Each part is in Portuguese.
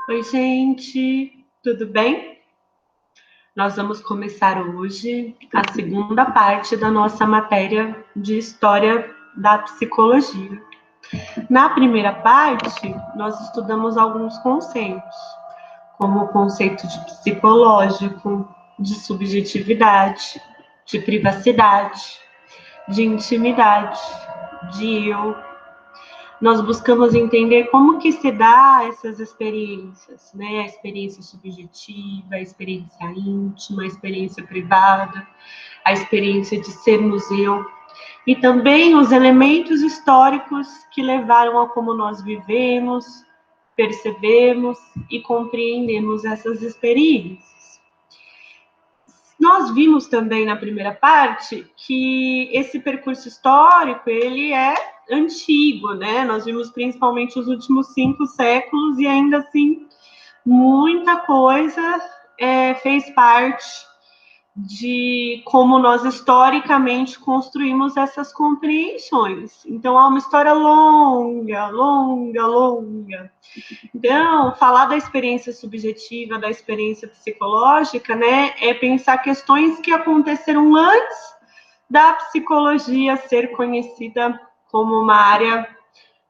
Oi, gente, tudo bem? Nós vamos começar hoje a segunda parte da nossa matéria de História da Psicologia. Na primeira parte, nós estudamos alguns conceitos, como o conceito de psicológico, de subjetividade, de privacidade, de intimidade, de eu. Nós buscamos entender como que se dá essas experiências, né? A experiência subjetiva, a experiência íntima, a experiência privada, a experiência de sermos eu, e também os elementos históricos que levaram a como nós vivemos, percebemos e compreendemos essas experiências. Nós vimos também na primeira parte que esse percurso histórico, ele é antigo, né? Nós vimos principalmente os últimos 5 séculos e ainda assim muita coisa fez parte de como nós historicamente construímos essas compreensões. Então, há uma história longa, longa, longa. Então, falar da experiência subjetiva, da experiência psicológica, né, é pensar questões que aconteceram antes da psicologia ser conhecida como uma área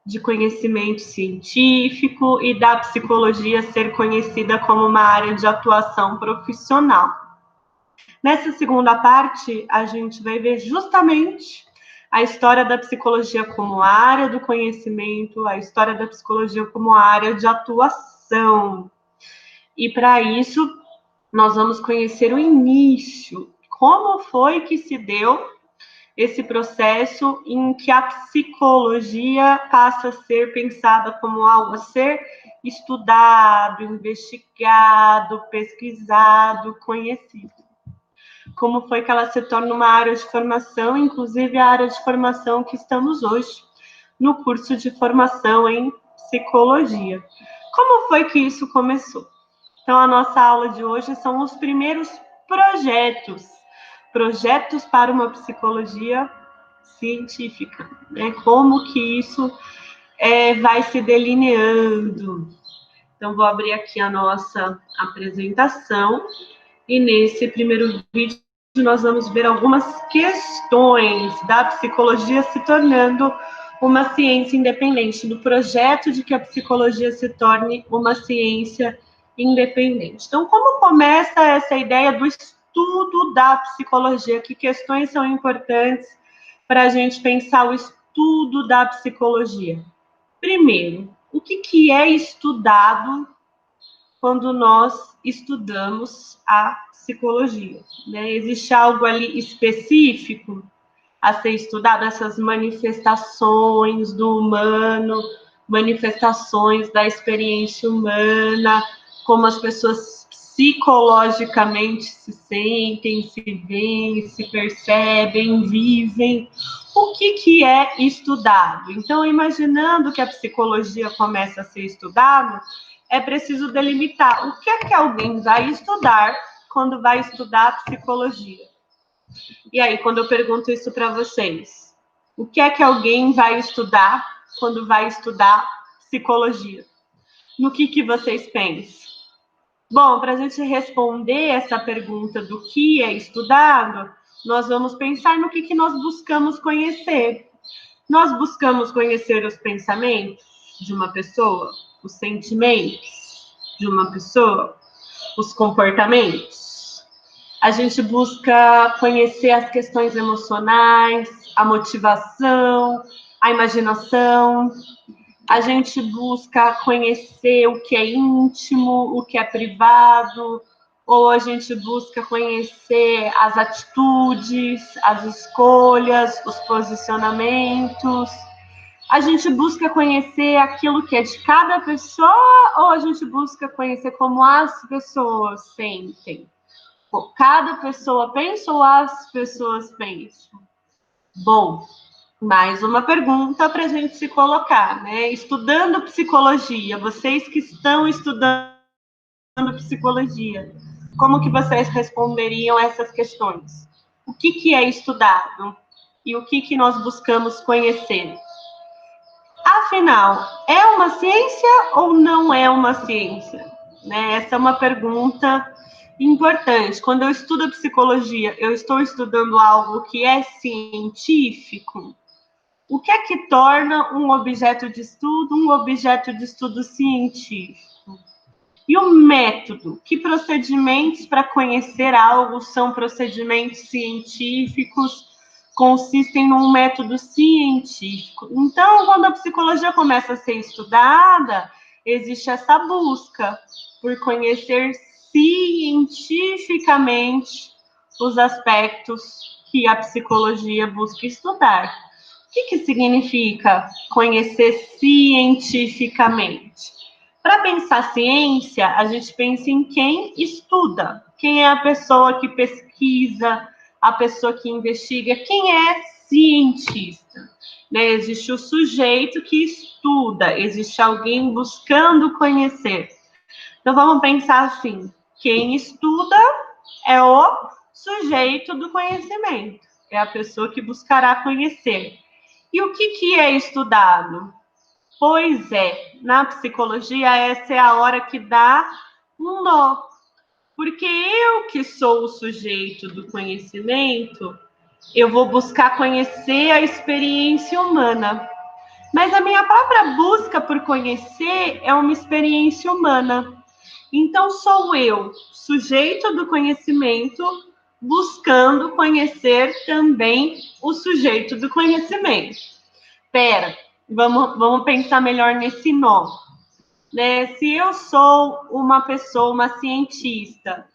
de conhecimento científico e da psicologia ser conhecida como uma área de atuação profissional. Nessa segunda parte, a gente vai ver justamente a história da psicologia como área do conhecimento, a história da psicologia como área de atuação. E para isso, nós vamos conhecer o início, como foi que se deu esse processo em que a psicologia passa a ser pensada como algo a ser estudado, investigado, pesquisado, conhecido. Como foi que ela se torna uma área de formação, inclusive a área de formação que estamos hoje, no curso de formação em psicologia. Como foi que isso começou? Então, a nossa aula de hoje são os primeiros projetos para uma psicologia científica, né? Como que isso vai se delineando. Então, vou abrir aqui a nossa apresentação e nesse primeiro vídeo nós vamos ver algumas questões da psicologia se tornando uma ciência independente, do projeto de que a psicologia se torne uma ciência independente. Então, como começa essa ideia do estudo da psicologia? Que questões são importantes para a gente pensar o estudo da psicologia? Primeiro, o que é estudado quando nós estudamos a psicologia, né? Existe algo ali específico a ser estudado, essas manifestações do humano, manifestações da experiência humana, como as pessoas psicologicamente se sentem, se veem, se percebem, vivem. O que é estudado? Então, imaginando que a psicologia começa a ser estudada, é preciso delimitar o que é que alguém vai estudar quando vai estudar psicologia. E aí, quando eu pergunto isso para vocês, o que é que alguém vai estudar quando vai estudar psicologia? No que vocês pensam? Bom, para a gente responder essa pergunta do que é estudado, nós vamos pensar no que nós buscamos conhecer. Nós buscamos conhecer os pensamentos de uma pessoa, os sentimentos de uma pessoa, os comportamentos. A gente busca conhecer as questões emocionais, a motivação, a imaginação. A gente busca conhecer o que é íntimo, o que é privado, ou a gente busca conhecer as atitudes, as escolhas, os posicionamentos. A gente busca conhecer aquilo que é de cada pessoa ou a gente busca conhecer como as pessoas sentem? Cada pessoa pensa ou as pessoas pensam? Bom, mais uma pergunta para a gente se colocar, né? Estudando psicologia, vocês que estão estudando psicologia, como que vocês responderiam essas questões? O que é estudado? E o que nós buscamos conhecer? Afinal, é uma ciência ou não é uma ciência? Né? Essa é uma pergunta importante. Quando eu estudo psicologia, eu estou estudando algo que é científico? O que é que torna um objeto de estudo científico? E o método? Que procedimentos para conhecer algo são procedimentos científicos, consistem num método científico? Então, quando a psicologia começa a ser estudada, existe essa busca por conhecer cientificamente os aspectos que a psicologia busca estudar. O que significa conhecer cientificamente? Para pensar ciência, a gente pensa em quem estuda, quem é a pessoa que pesquisa, a pessoa que investiga, quem é cientista. Né? Existe o sujeito que estuda, existe alguém buscando conhecer. Então vamos pensar assim: quem estuda é o sujeito do conhecimento, é a pessoa que buscará conhecer. E o que é estudado? Pois é, na psicologia essa é a hora que dá um nó. Porque eu que sou o sujeito do conhecimento, eu vou buscar conhecer a experiência humana. Mas a minha própria busca por conhecer é uma experiência humana. Então sou eu, sujeito do conhecimento, buscando conhecer também o sujeito do conhecimento. Espera, vamos pensar melhor nesse nó. Né? Se eu sou uma pessoa, uma cientista,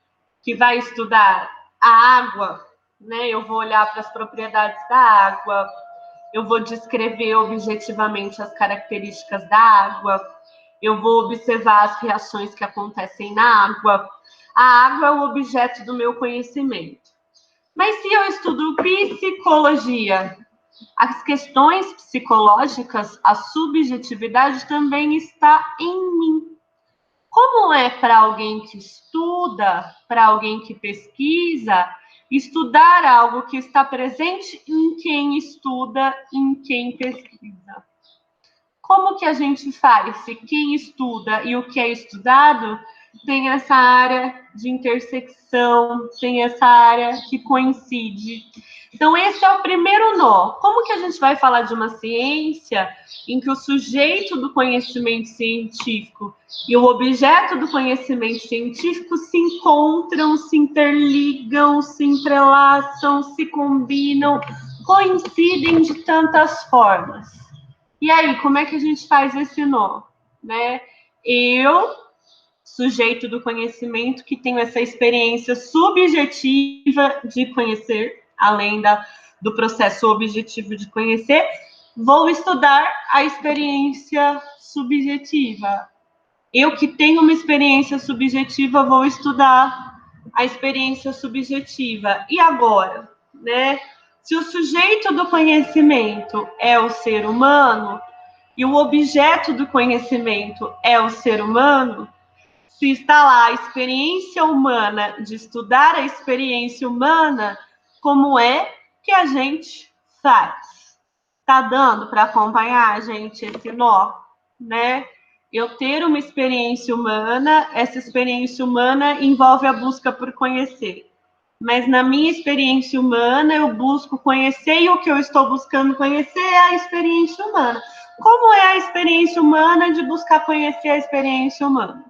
que vai estudar a água, né? Eu vou olhar para as propriedades da água, eu vou descrever objetivamente as características da água, eu vou observar as reações que acontecem na água. A água é o objeto do meu conhecimento. Mas se eu estudo psicologia, as questões psicológicas, a subjetividade também está em mim. Como é para alguém que estuda, para alguém que pesquisa, estudar algo que está presente em quem estuda, em quem pesquisa? Como que a gente faz se quem estuda e o que é estudado tem essa área de intersecção, tem essa área que coincide? Então, esse é o primeiro nó. Como que a gente vai falar de uma ciência em que o sujeito do conhecimento científico e o objeto do conhecimento científico se encontram, se interligam, se entrelaçam, se combinam, coincidem de tantas formas? E aí, como é que a gente faz esse nó? Né? Eu, sujeito do conhecimento, que tenho essa experiência subjetiva de conhecer, além do processo objetivo de conhecer, vou estudar a experiência subjetiva. Eu que tenho uma experiência subjetiva, vou estudar a experiência subjetiva. E agora, né? Se o sujeito do conhecimento é o ser humano e o objeto do conhecimento é o ser humano, se está lá a experiência humana de estudar a experiência humana, como é que a gente faz? Tá dando para acompanhar, gente, esse nó, né? Eu ter uma experiência humana, essa experiência humana envolve a busca por conhecer. Mas na minha experiência humana, eu busco conhecer e o que eu estou buscando conhecer é a experiência humana. Como é a experiência humana de buscar conhecer a experiência humana?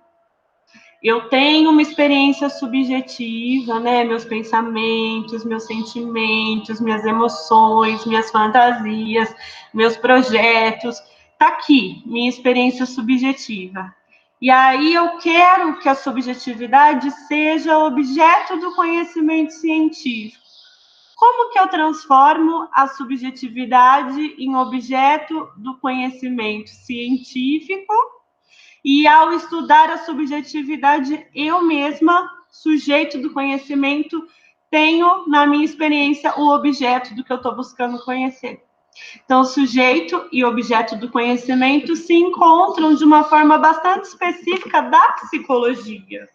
Eu tenho uma experiência subjetiva, né? Meus pensamentos, meus sentimentos, minhas emoções, minhas fantasias, meus projetos. Tá aqui, minha experiência subjetiva. E aí eu quero que a subjetividade seja objeto do conhecimento científico. Como que eu transformo a subjetividade em objeto do conhecimento científico? E ao estudar a subjetividade, eu mesma, sujeito do conhecimento, tenho na minha experiência o objeto do que eu estou buscando conhecer. Então, sujeito e objeto do conhecimento se encontram de uma forma bastante específica da psicologia.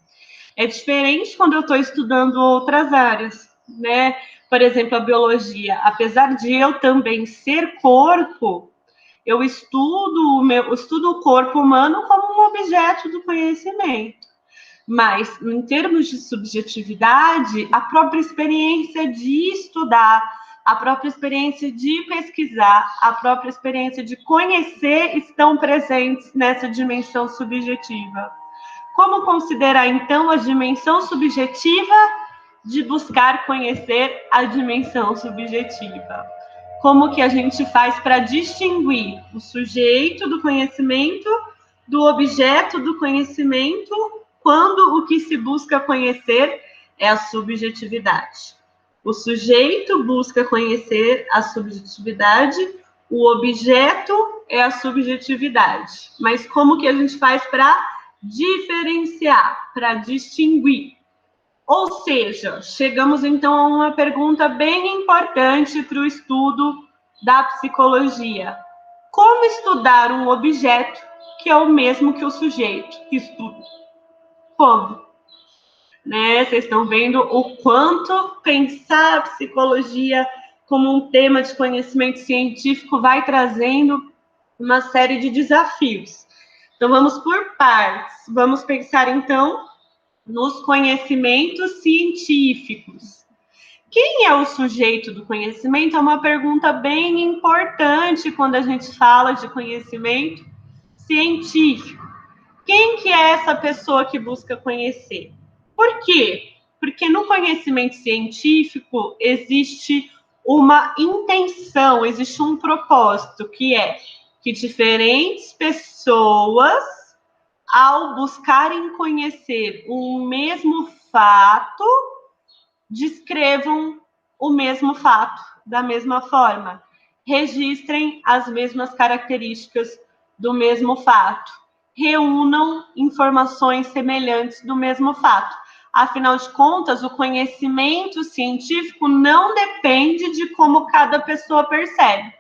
É diferente quando eu estou estudando outras áreas, né? Por exemplo, a biologia. Apesar de eu também ser corpo, Eu estudo o corpo humano como um objeto do conhecimento. Mas, em termos de subjetividade, a própria experiência de estudar, a própria experiência de pesquisar, a própria experiência de conhecer estão presentes nessa dimensão subjetiva. Como considerar, então, a dimensão subjetiva de buscar conhecer a dimensão subjetiva? Como que a gente faz para distinguir o sujeito do conhecimento do objeto do conhecimento, quando o que se busca conhecer é a subjetividade? O sujeito busca conhecer a subjetividade, o objeto é a subjetividade. Mas como que a gente faz para diferenciar, para distinguir? Ou seja, chegamos então a uma pergunta bem importante para o estudo da psicologia. Como estudar um objeto que é o mesmo que o sujeito que estuda? Como? Né? Vocês estão vendo o quanto pensar a psicologia como um tema de conhecimento científico vai trazendo uma série de desafios. Então, vamos por partes. Vamos pensar, então, nos conhecimentos científicos. Quem é o sujeito do conhecimento? É uma pergunta bem importante quando a gente fala de conhecimento científico. Quem que é essa pessoa que busca conhecer? Por quê? Porque no conhecimento científico existe uma intenção, existe um propósito, que é que diferentes pessoas, ao buscarem conhecer um mesmo fato, descrevam o mesmo fato da mesma forma, registrem as mesmas características do mesmo fato, reúnam informações semelhantes do mesmo fato. Afinal de contas, o conhecimento científico não depende de como cada pessoa percebe.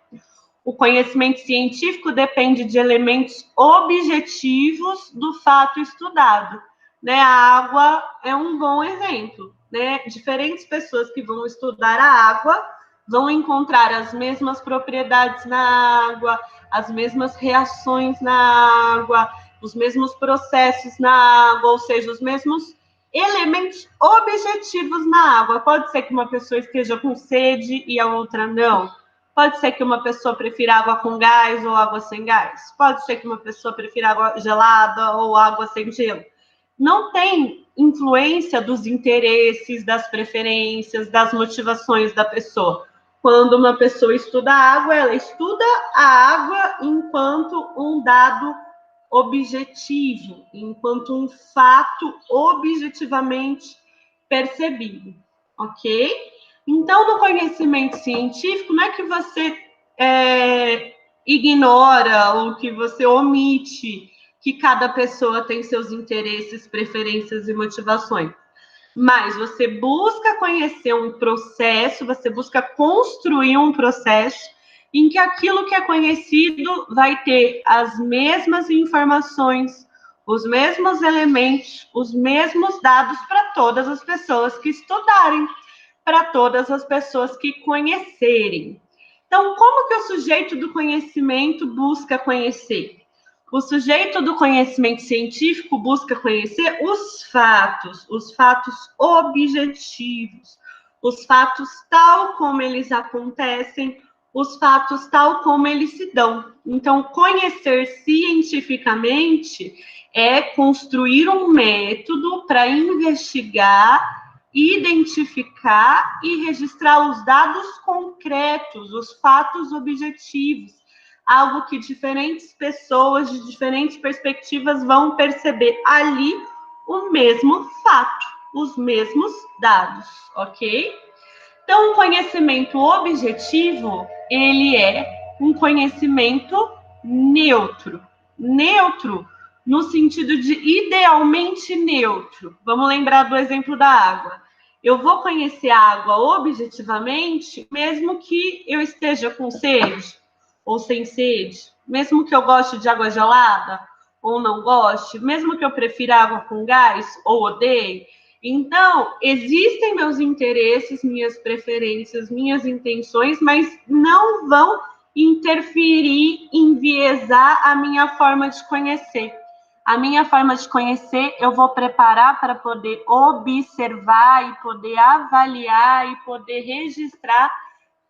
O conhecimento científico depende de elementos objetivos do fato estudado. Né? A água é um bom exemplo. Né? Diferentes pessoas que vão estudar a água vão encontrar as mesmas propriedades na água, as mesmas reações na água, os mesmos processos na água, ou seja, os mesmos elementos objetivos na água. Pode ser que uma pessoa esteja com sede e a outra não. Pode ser que uma pessoa prefira água com gás ou água sem gás. Pode ser que uma pessoa prefira água gelada ou água sem gelo. Não tem influência dos interesses, das preferências, das motivações da pessoa. Quando uma pessoa estuda a água, ela estuda a água enquanto um dado objetivo, enquanto um fato objetivamente percebido, ok? Então, no conhecimento científico, não é que você ignora ou que você omite que cada pessoa tem seus interesses, preferências e motivações, mas você busca conhecer um processo, você busca construir um processo em que aquilo que é conhecido vai ter as mesmas informações, os mesmos elementos, os mesmos dados para todas as pessoas que estudarem, para todas as pessoas que conhecerem. Então, como que o sujeito do conhecimento busca conhecer? O sujeito do conhecimento científico busca conhecer os fatos objetivos, os fatos tal como eles acontecem, os fatos tal como eles se dão. Então, conhecer cientificamente é construir um método para investigar, identificar e registrar os dados concretos, os fatos objetivos, algo que diferentes pessoas de diferentes perspectivas vão perceber ali o mesmo fato, os mesmos dados, ok? Então, o conhecimento objetivo, ele é um conhecimento neutro. Neutro no sentido de idealmente neutro. Vamos lembrar do exemplo da água. Eu vou conhecer a água objetivamente, mesmo que eu esteja com sede ou sem sede, mesmo que eu goste de água gelada ou não goste, mesmo que eu prefira água com gás ou odeie. Então, existem meus interesses, minhas preferências, minhas intenções, mas não vão interferir, enviesar a minha forma de conhecer. A minha forma de conhecer, eu vou preparar para poder observar e poder avaliar e poder registrar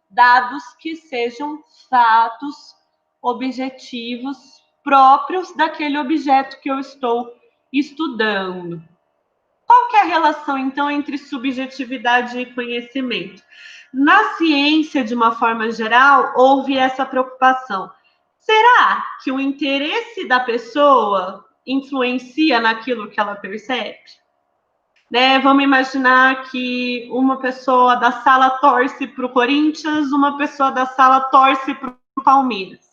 dados que sejam fatos objetivos próprios daquele objeto que eu estou estudando. Qual que é a relação, então, entre subjetividade e conhecimento? Na ciência, de uma forma geral, houve essa preocupação. Será que o interesse da pessoa influencia naquilo que ela percebe? Né? Vamos imaginar que uma pessoa da sala torce para o Corinthians, uma pessoa da sala torce para o Palmeiras.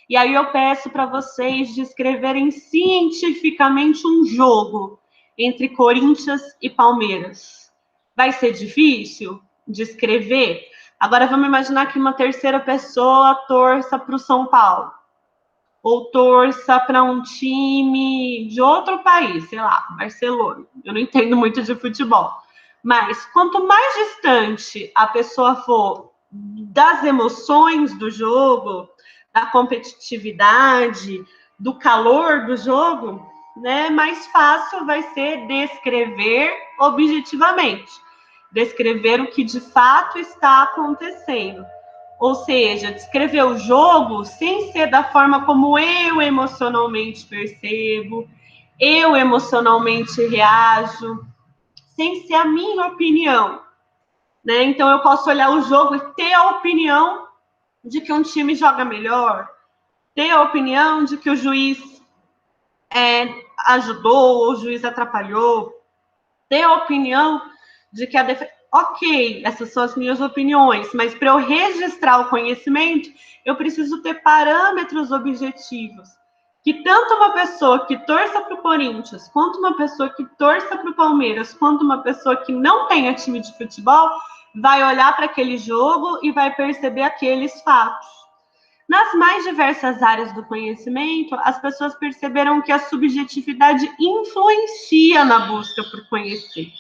E aí eu peço para vocês descreverem cientificamente um jogo entre Corinthians e Palmeiras. Vai ser difícil descrever? Agora vamos imaginar que uma terceira pessoa torça para o São Paulo. Ou torça para um time de outro país, sei lá, Barcelona. Eu não entendo muito de futebol. Mas quanto mais distante a pessoa for das emoções do jogo, da competitividade, do calor do jogo, né, mais fácil vai ser descrever objetivamente. Descrever o que de fato está acontecendo. Ou seja, descrever o jogo sem ser da forma como eu emocionalmente percebo, eu emocionalmente reajo, sem ser a minha opinião. Né? Então, eu posso olhar o jogo e ter a opinião de que um time joga melhor, ter a opinião de que o juiz ajudou ou o juiz atrapalhou, ter a opinião de que a defesa... Ok, essas são as minhas opiniões, mas para eu registrar o conhecimento, eu preciso ter parâmetros objetivos. Que tanto uma pessoa que torça para o Corinthians, quanto uma pessoa que torça para o Palmeiras, quanto uma pessoa que não tenha time de futebol, vai olhar para aquele jogo e vai perceber aqueles fatos. Nas mais diversas áreas do conhecimento, as pessoas perceberam que a subjetividade influencia na busca por conhecer.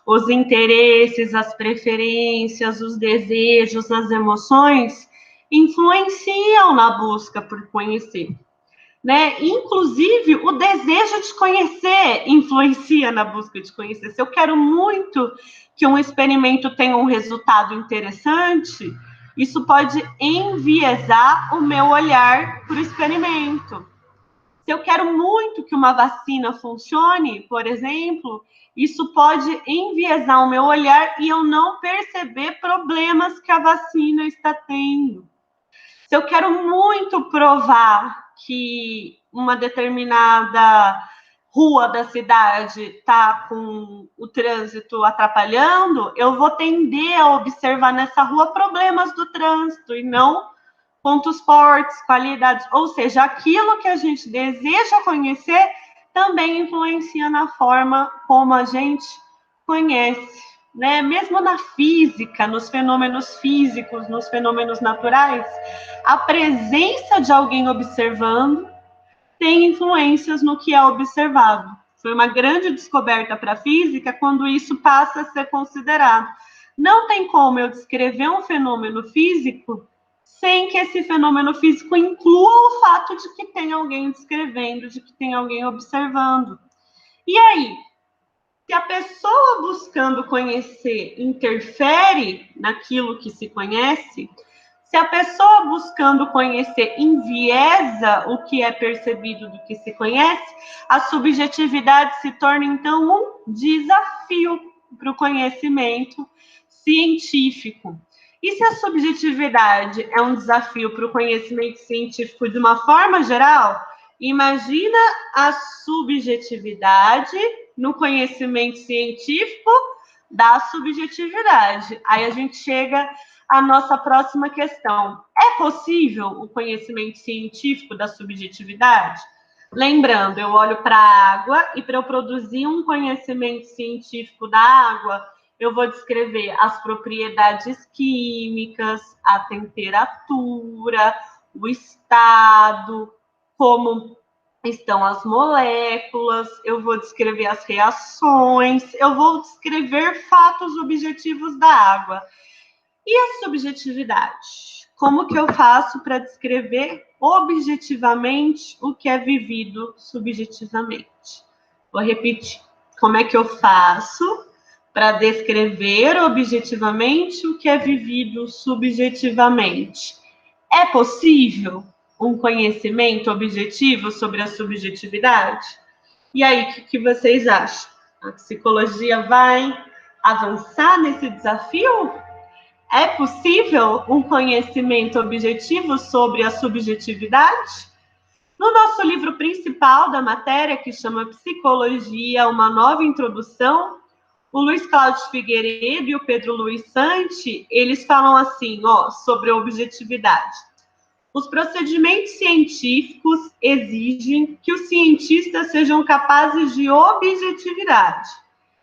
Os interesses, as preferências, os desejos, as emoções influenciam na busca por conhecer. Né? Inclusive, o desejo de conhecer influencia na busca de conhecer. Se eu quero muito que um experimento tenha um resultado interessante, isso pode enviesar o meu olhar para o experimento. Se eu quero muito que uma vacina funcione, por exemplo, isso pode enviesar o meu olhar e eu não perceber problemas que a vacina está tendo. Se eu quero muito provar que uma determinada rua da cidade está com o trânsito atrapalhando, eu vou tender a observar nessa rua problemas do trânsito e não pontos fortes, qualidades. Ou seja, aquilo que a gente deseja conhecer também influencia na forma como a gente conhece. Né? Mesmo na física, nos fenômenos físicos, nos fenômenos naturais, a presença de alguém observando tem influências no que é observado. Foi uma grande descoberta para a física quando isso passa a ser considerado. Não tem como eu descrever um fenômeno físico sem que esse fenômeno físico inclua o fato de que tem alguém descrevendo, de que tem alguém observando. E aí, se a pessoa buscando conhecer interfere naquilo que se conhece, se a pessoa buscando conhecer enviesa o que é percebido do que se conhece, a subjetividade se torna, então, um desafio para o conhecimento científico. E se a subjetividade é um desafio para o conhecimento científico de uma forma geral, imagina a subjetividade no conhecimento científico da subjetividade. Aí a gente chega à nossa próxima questão. É possível o conhecimento científico da subjetividade? Lembrando, eu olho para a água e para eu produzir um conhecimento científico da água, eu vou descrever as propriedades químicas, a temperatura, o estado, como estão as moléculas, eu vou descrever as reações, eu vou descrever fatos objetivos da água. E a subjetividade? como que eu faço para descrever objetivamente o que é vivido subjetivamente? Vou repetir. Como é que eu faço para descrever objetivamente o que é vivido subjetivamente? É possível um conhecimento objetivo sobre a subjetividade? E aí, o que vocês acham? A psicologia vai avançar nesse desafio? É possível um conhecimento objetivo sobre a subjetividade? No nosso livro principal da matéria, que chama Psicologia, uma nova introdução, o Luiz Cláudio Figueiredo e o Pedro Luiz Santi, eles falam assim, sobre objetividade. Os procedimentos científicos exigem que os cientistas sejam capazes de objetividade,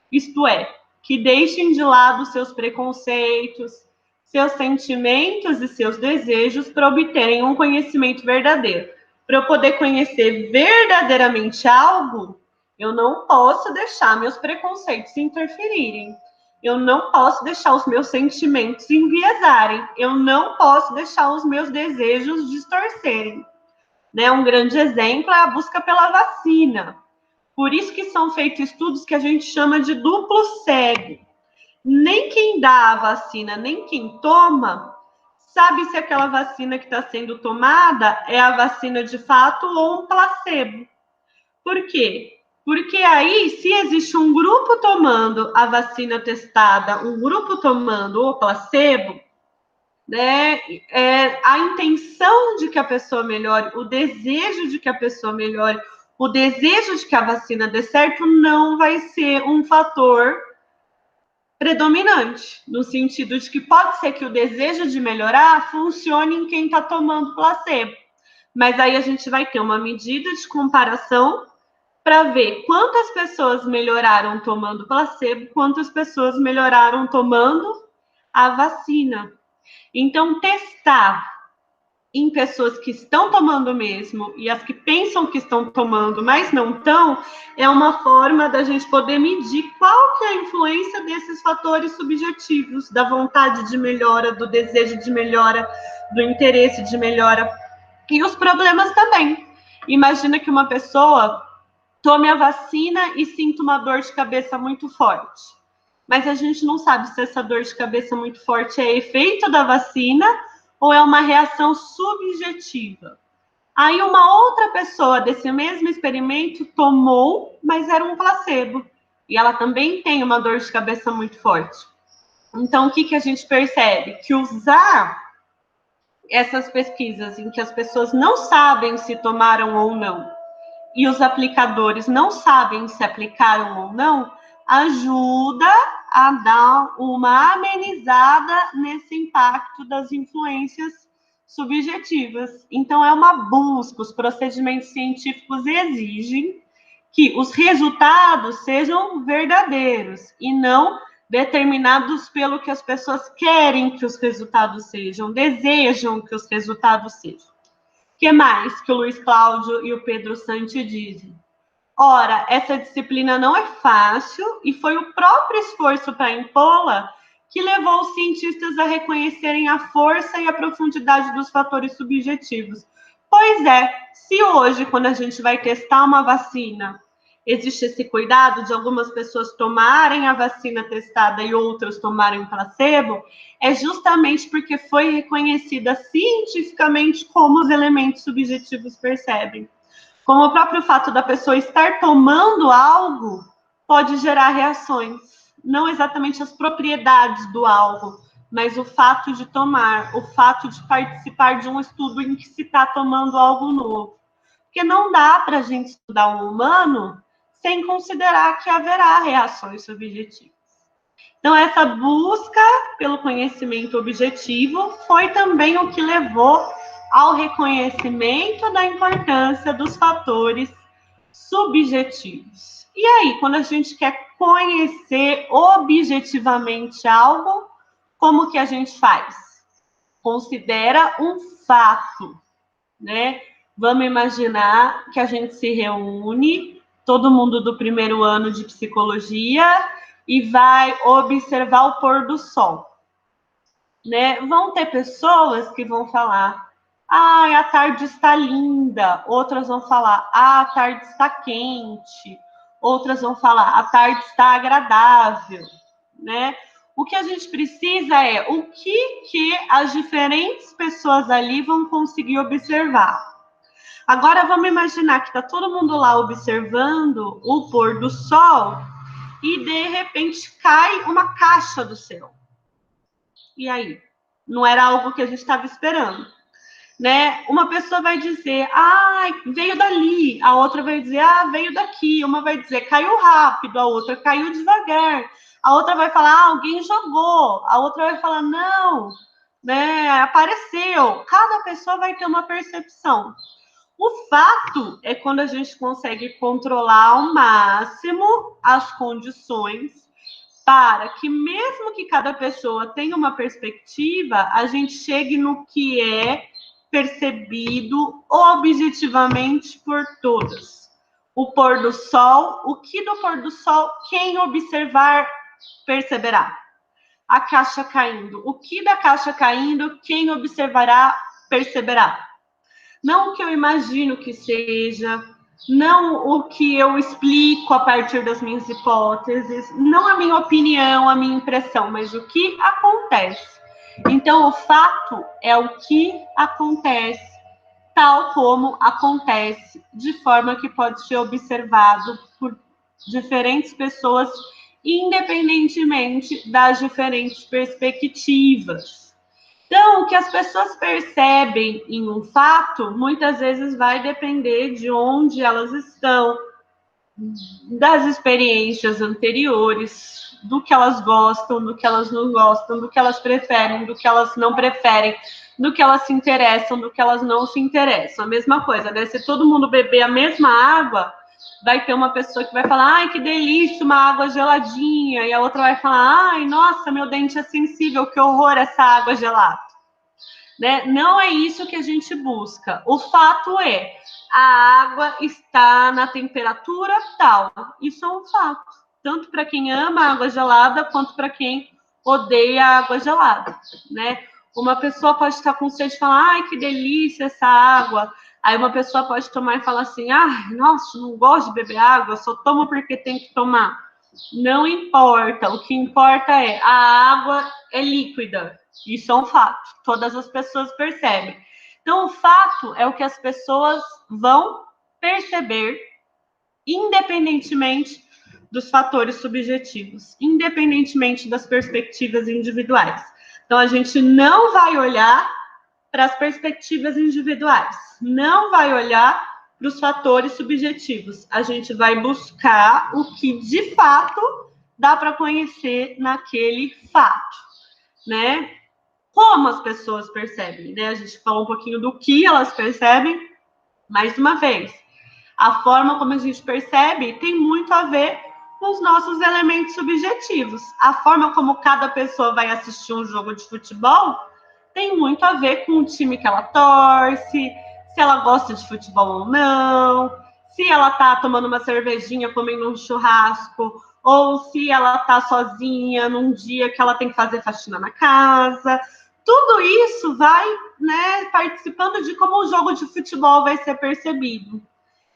isto é, que deixem de lado seus preconceitos, seus sentimentos e seus desejos para obterem um conhecimento verdadeiro. Para eu poder conhecer verdadeiramente algo, eu não posso deixar meus preconceitos interferirem. Eu não posso deixar os meus sentimentos enviesarem. Eu não posso deixar os meus desejos distorcerem. Né? Um grande exemplo é a busca pela vacina. Por isso que são feitos estudos que a gente chama de duplo cego. Nem quem dá a vacina, nem quem toma, sabe se aquela vacina que está sendo tomada é a vacina de fato ou um placebo. Por quê? Porque aí, se existe um grupo tomando a vacina testada, um grupo tomando o placebo, né, a intenção de que a pessoa melhore, o desejo de que a pessoa melhore, o desejo de que a vacina dê certo não vai ser um fator predominante, no sentido de que pode ser que o desejo de melhorar funcione em quem está tomando placebo. Mas aí a gente vai ter uma medida de comparação para ver quantas pessoas melhoraram tomando placebo, quantas pessoas melhoraram tomando a vacina. Então, testar em pessoas que estão tomando mesmo e as que pensam que estão tomando, mas não estão, é uma forma da gente poder medir qual que é a influência desses fatores subjetivos, da vontade de melhora, do desejo de melhora, do interesse de melhora e os problemas também. Imagina que uma pessoa tome a vacina e sinta uma dor de cabeça muito forte. Mas a gente não sabe se essa dor de cabeça muito forte é efeito da vacina ou é uma reação subjetiva. Aí uma outra pessoa desse mesmo experimento tomou, mas era um placebo. E ela também tem uma dor de cabeça muito forte. Então, o que a gente percebe? Que usar essas pesquisas em que as pessoas não sabem se tomaram ou não, e os aplicadores não sabem se aplicaram ou não, ajuda a dar uma amenizada nesse impacto das influências subjetivas. Então, é uma busca, os procedimentos científicos exigem que os resultados sejam verdadeiros e não determinados pelo que as pessoas querem que os resultados sejam, desejam que os resultados sejam. O que mais que o Luiz Cláudio e o Pedro Santi dizem? Ora, essa disciplina não é fácil e foi o próprio esforço para impô-la que levou os cientistas a reconhecerem a força e a profundidade dos fatores subjetivos. Pois é, se hoje, quando a gente vai testar uma vacina, existe esse cuidado de algumas pessoas tomarem a vacina testada e outras tomarem placebo, é justamente porque foi reconhecida cientificamente como os elementos subjetivos percebem. Como o próprio fato da pessoa estar tomando algo pode gerar reações, não exatamente as propriedades do algo, mas o fato de tomar, o fato de participar de um estudo em que se está tomando algo novo. Porque não dá para a gente estudar um humano sem considerar que haverá reações subjetivas. Então, essa busca pelo conhecimento objetivo foi também o que levou ao reconhecimento da importância dos fatores subjetivos. E aí, quando a gente quer conhecer objetivamente algo, como que a gente faz? Considera um fato, né? Vamos imaginar que a gente se reúne, todo mundo do primeiro ano de psicologia, e vai observar o pôr do sol. né? Vão ter pessoas que vão falar: ai, a tarde está linda. Outras vão falar: ah, a tarde está quente. Outras vão falar: a tarde está agradável, né? O que a gente precisa é o que as diferentes pessoas ali vão conseguir observar. Agora vamos imaginar que está todo mundo lá observando o pôr do sol e de repente cai uma caixa do céu. E aí? Não era algo que a gente estava esperando, né? Uma pessoa vai dizer, ah, veio dali, a outra vai dizer, ah, veio daqui, uma vai dizer, caiu rápido, a outra caiu devagar, a outra vai falar, ah, alguém jogou, a outra vai falar, não, né, apareceu. Cada pessoa vai ter uma percepção. O fato é quando a gente consegue controlar ao máximo as condições para que, mesmo que cada pessoa tenha uma perspectiva, a gente chegue no que é percebido objetivamente por todas. O pôr do sol, o que do pôr do sol, quem observar perceberá. A caixa caindo, o que da caixa caindo, quem observará perceberá. Não o que eu imagino que seja, não o que eu explico a partir das minhas hipóteses, não a minha opinião, a minha impressão, mas o que acontece. Então, o fato é o que acontece, tal como acontece, de forma que pode ser observado por diferentes pessoas, independentemente das diferentes perspectivas. Então, o que as pessoas percebem em um fato, muitas vezes vai depender de onde elas estão, das experiências anteriores, do que elas gostam, do que elas não gostam, do que elas preferem, do que elas não preferem, do que elas se interessam, do que elas não se interessam. A mesma coisa, né? Se todo mundo beber a mesma água, vai ter uma pessoa que vai falar, ai, que delícia, uma água geladinha, e a outra vai falar, ai, nossa, meu dente é sensível, que horror essa água gelada. Né? Não é isso que a gente busca. O fato é, a água está na temperatura tal. Isso é um fato. Tanto para quem ama água gelada, quanto para quem odeia água gelada, né? Uma pessoa pode estar com sede e falar, ai, que delícia essa água. Aí uma pessoa pode tomar e falar assim, ah, nossa, não gosto de beber água, só tomo porque tem que tomar. Não importa, o que importa é a água é líquida. Isso é um fato, todas as pessoas percebem. Então, o fato é o que as pessoas vão perceber, independentemente dos fatores subjetivos, independentemente das perspectivas individuais. Então, a gente não vai olhar para as perspectivas individuais, não vai olhar para os fatores subjetivos. A gente vai buscar o que, de fato, dá para conhecer naquele fato, né? Como as pessoas percebem, né? A gente falou um pouquinho do que elas percebem, mais uma vez. A forma como a gente percebe tem muito a ver com os nossos elementos subjetivos. A forma como cada pessoa vai assistir um jogo de futebol tem muito a ver com o time que ela torce, se ela gosta de futebol ou não, se ela tá tomando uma cervejinha, comendo um churrasco, ou se ela tá sozinha num dia que ela tem que fazer faxina na casa. Tudo isso vai, né, participando de como o jogo de futebol vai ser percebido.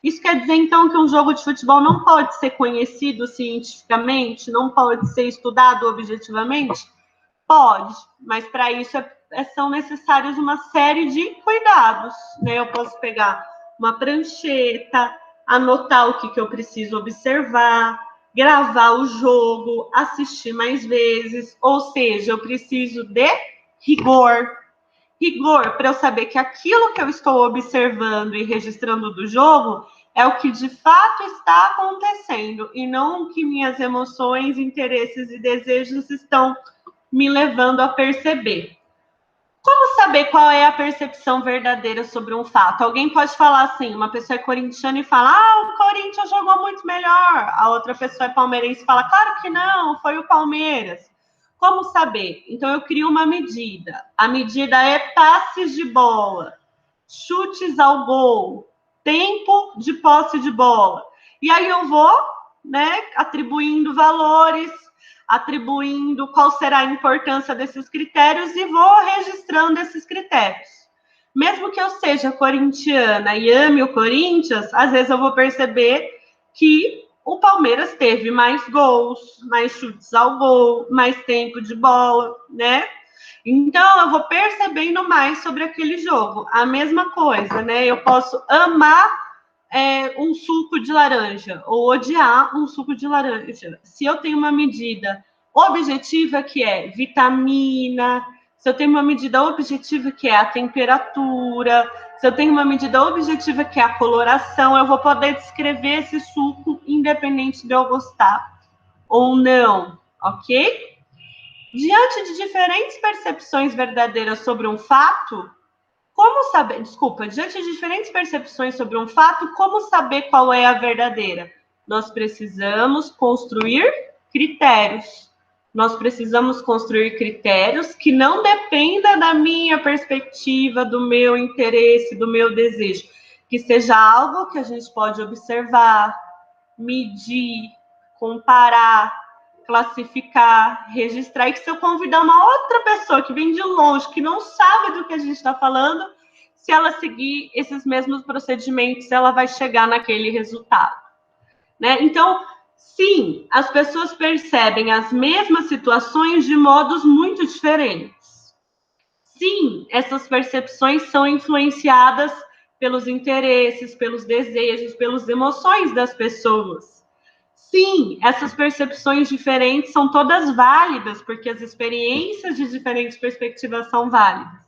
Isso quer dizer, então, que um jogo de futebol não pode ser conhecido cientificamente, não pode ser estudado objetivamente? Pode, mas para isso são necessários uma série de cuidados, né? Eu posso pegar uma prancheta, anotar o que eu preciso observar, gravar o jogo, assistir mais vezes, ou seja, eu preciso de rigor. Rigor para eu saber que aquilo que eu estou observando e registrando do jogo é o que de fato está acontecendo e não o que minhas emoções, interesses e desejos estão me levando a perceber. Como saber qual é a percepção verdadeira sobre um fato? Alguém pode falar assim, uma pessoa é corintiana e fala, ah, o Corinthians jogou muito melhor. A outra pessoa é palmeirense e fala, claro que não, foi o Palmeiras. Como saber? Então, eu crio uma medida. A medida é passes de bola, chutes ao gol, tempo de posse de bola. E aí eu vou, né, atribuindo valores atribuindo qual será a importância desses critérios e vou registrando esses critérios. Mesmo que eu seja corintiana e ame o Corinthians, às vezes eu vou perceber que o Palmeiras teve mais gols, mais chutes ao gol, mais tempo de bola, né? Então, eu vou percebendo mais sobre aquele jogo. A mesma coisa, né? Eu posso amar um suco de laranja ou odiar um suco de laranja. Se eu tenho uma medida objetiva que é vitamina, se eu tenho uma medida objetiva que é a temperatura, se eu tenho uma medida objetiva que é a coloração, eu vou poder descrever esse suco independente de eu gostar ou não, ok? Diante de diferentes percepções verdadeiras sobre um fato, como saber, desculpa, diante de diferentes percepções sobre um fato, como saber qual é a verdadeira? Nós precisamos construir critérios. Nós precisamos construir critérios que não dependa da minha perspectiva, do meu interesse, do meu desejo. Que seja algo que a gente pode observar, medir, comparar, classificar, registrar, e que se eu convidar uma outra pessoa que vem de longe, que não sabe do que a gente está falando, se ela seguir esses mesmos procedimentos, ela vai chegar naquele resultado, né? Então, sim, as pessoas percebem as mesmas situações de modos muito diferentes. Sim, essas percepções são influenciadas pelos interesses, pelos desejos, pelas emoções das pessoas. Sim, essas percepções diferentes são todas válidas, porque as experiências de diferentes perspectivas são válidas.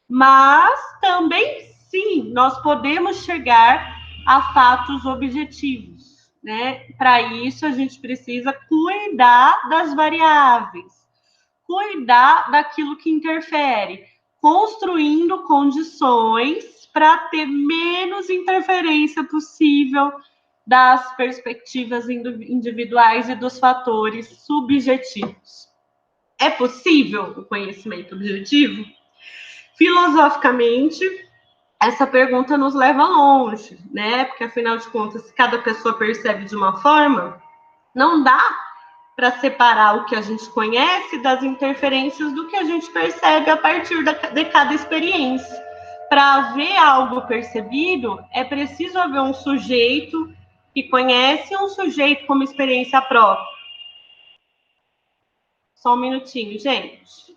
Mas também, sim, nós podemos chegar a fatos objetivos, né? Para isso, a gente precisa cuidar das variáveis, cuidar daquilo que interfere, construindo condições para ter menos interferência possível das perspectivas individuais e dos fatores subjetivos. É possível o conhecimento objetivo? Filosoficamente, essa pergunta nos leva longe, né? Porque, afinal de contas, se cada pessoa percebe de uma forma, não dá para separar o que a gente conhece das interferências do que a gente percebe a partir de cada experiência. Para haver algo percebido, é preciso haver um sujeito que conhece um sujeito como experiência própria. Só um minutinho, gente.